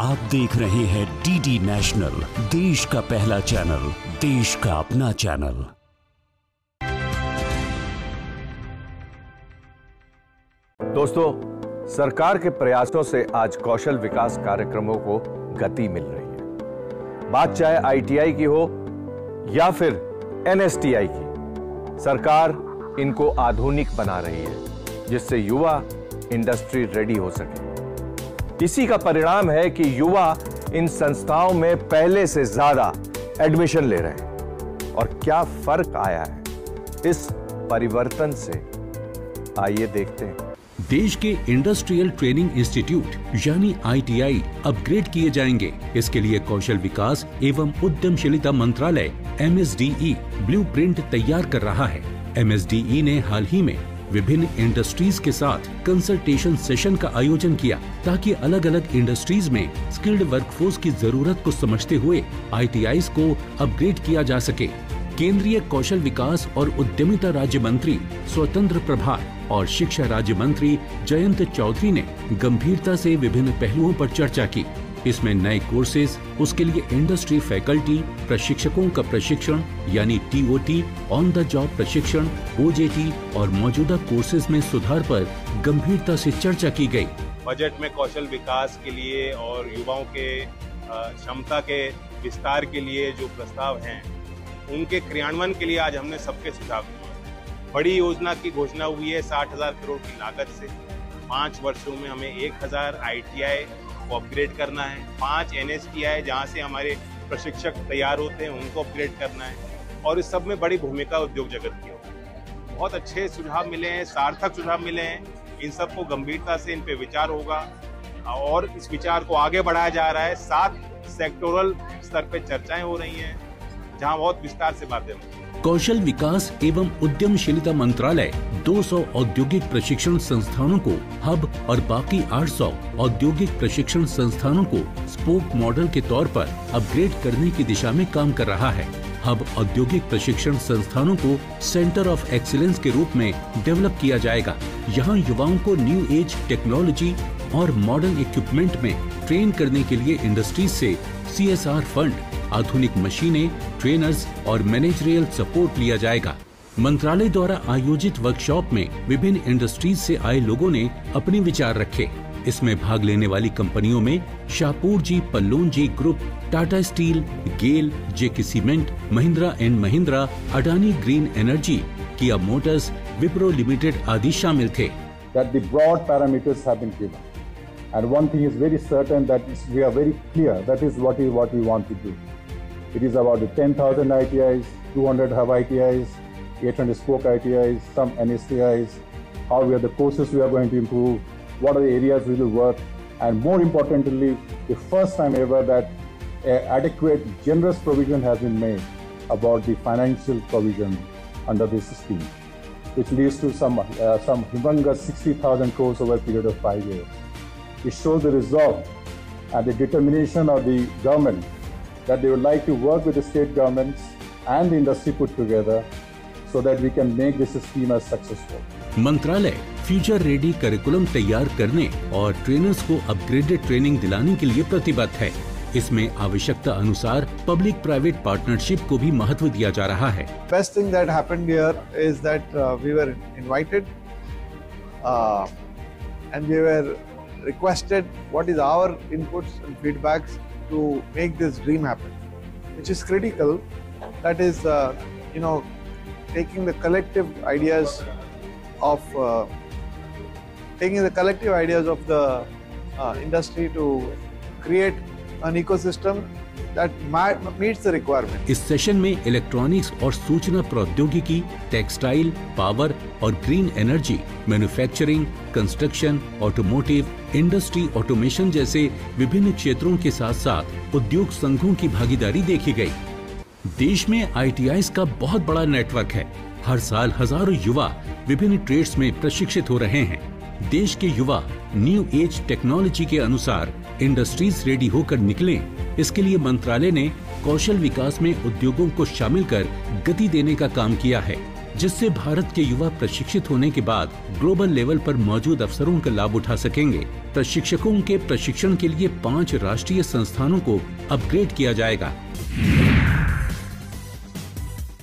आप देख रहे हैं डीडी नेशनल, देश का पहला चैनल, देश का अपना चैनल। दोस्तों, सरकार के प्रयासों से आज कौशल विकास कार्यक्रमों को गति मिल रही है। बात चाहे आईटीआई की हो या फिर एनएसटीआई की, सरकार इनको आधुनिक बना रही है जिससे युवा इंडस्ट्री रेडी हो सके। इसी का परिणाम है कि युवा इन संस्थाओं में पहले से ज्यादा एडमिशन ले रहे हैं। और क्या फर्क आया है इस परिवर्तन से, आइए देखते हैं। देश के इंडस्ट्रियल ट्रेनिंग इंस्टीट्यूट यानी आईटीआई अपग्रेड किए जाएंगे। इसके लिए कौशल विकास एवं उद्यमशीलता मंत्रालय MSDE ब्लूप्रिंट तैयार कर रहा है। MSDE ने हाल ही में विभिन्न इंडस्ट्रीज के साथ कंसल्टेशन सेशन का आयोजन किया ताकि अलग अलग इंडस्ट्रीज में स्किल्ड वर्कफोर्स की जरूरत को समझते हुए ITIs को अपग्रेड किया जा सके। केंद्रीय कौशल विकास और उद्यमिता राज्य मंत्री स्वतंत्र प्रभार और शिक्षा राज्य मंत्री जयंत चौधरी ने गंभीरता से विभिन्न पहलुओं पर चर्चा की। इसमें नए कोर्सेज, उसके लिए इंडस्ट्री फैकल्टी, प्रशिक्षकों का प्रशिक्षण यानी TOT, ऑन द जॉब प्रशिक्षण OJT और मौजूदा कोर्सेज में सुधार पर गंभीरता से चर्चा की गई। बजट में कौशल विकास के लिए और युवाओं के क्षमता के विस्तार के लिए जो प्रस्ताव हैं, उनके क्रियान्वयन के लिए आज हमने सबके सुझाव दिए। बड़ी योजना की घोषणा हुई है 60,000 करोड़ की लागत से। 5 वर्षों में हमें 1,000 ITI को अपग्रेड करना है, 5 NSTI जहां से हमारे प्रशिक्षक तैयार होते हैं उनको अपग्रेड करना है, और इस सब में बड़ी भूमिका उद्योग जगत की होगी। बहुत अच्छे सुझाव मिले हैं, सार्थक सुझाव मिले हैं। इन सबको गंभीरता से इन पे विचार होगा और इस विचार को आगे बढ़ाया जा रहा है। 7 सेक्टोरल स्तर पे चर्चाएं हो रही हैं जहां बहुत विस्तार से बातें होंगी। कौशल विकास एवं उद्यमशीलता मंत्रालय 200 औद्योगिक प्रशिक्षण संस्थानों को हब और बाकी 800 औद्योगिक प्रशिक्षण संस्थानों को स्पोक मॉडल के तौर पर अपग्रेड करने की दिशा में काम कर रहा है। हब औद्योगिक प्रशिक्षण संस्थानों को सेंटर ऑफ एक्सीलेंस के रूप में डेवलप किया जाएगा। यहाँ युवाओं को न्यू एज टेक्नोलॉजी और मॉडर्न इक्विपमेंट में ट्रेन करने के लिए इंडस्ट्रीज से CSR फंड, आधुनिक मशीनें, ट्रेनर्स और मैनेजरियल सपोर्ट लिया जाएगा। मंत्रालय द्वारा आयोजित वर्कशॉप में विभिन्न इंडस्ट्रीज से आए लोगों ने अपने विचार रखे। इसमें भाग लेने वाली कंपनियों में Shapoorji Pallonji group, Tata steel, GAIL, JK cement, Mahindra and Mahindra, Adani green energy, Kia motors, Wipro limited आदि शामिल थे। That the broad parameters have been given, and one thing is very certain that we are very clear that is what we want to do. It is about the 10,000 ITIs, 200 hub ITIs, 800 spoke ITIs, some NSTIs, how we are the courses we are going to improve, what are the areas we will work, and more importantly, the first time ever that adequate, generous provision has been made about the financial provision under this scheme, which leads to some humongous 60,000 crores over a period of 5 years. It shows the resolve and the determination of the government that they would like to work with the state governments and the industry put together so that we can make this scheme as successful. मंत्रालय future ready curriculum तैयार करने और trainers को upgraded training दिलाने के लिए प्रतिबद्ध है। इसमें आवश्यकता अनुसार पब्लिक प्राइवेट पार्टनरशिप को भी महत्व दिया जा रहा है। Best thing that happened here is that we were invited and we were requested what is our inputs and feedbacks to make this dream happen, which is critical. That is, taking the collective ideas of the industry to create an ecosystem that meets the requirement. इस session में electronics और सूचना प्रौद्योगिकी, textile, power और green energy, manufacturing, construction, automotive, industry automation जैसे विभिन्न क्षेत्रों के साथ साथ उद्योग संघों की भागीदारी देखी गई। देश में ITIs का बहुत बड़ा नेटवर्क है। हर साल हजारों युवा विभिन्न ट्रेड्स में प्रशिक्षित हो रहे हैं। देश के युवा न्यू एज टेक्नोलॉजी के अनुसार इंडस्ट्रीज रेडी होकर निकलें, इसके लिए मंत्रालय ने कौशल विकास में उद्योगों को शामिल कर गति देने का काम किया है। जिससे भारत के युवा प्रशिक्षित होने के बाद ग्लोबल लेवल पर मौजूद अवसरों का लाभ उठा सकेंगे। प्रशिक्षकों के प्रशिक्षण के लिए 5 राष्ट्रीय संस्थानों को अपग्रेड किया जाएगा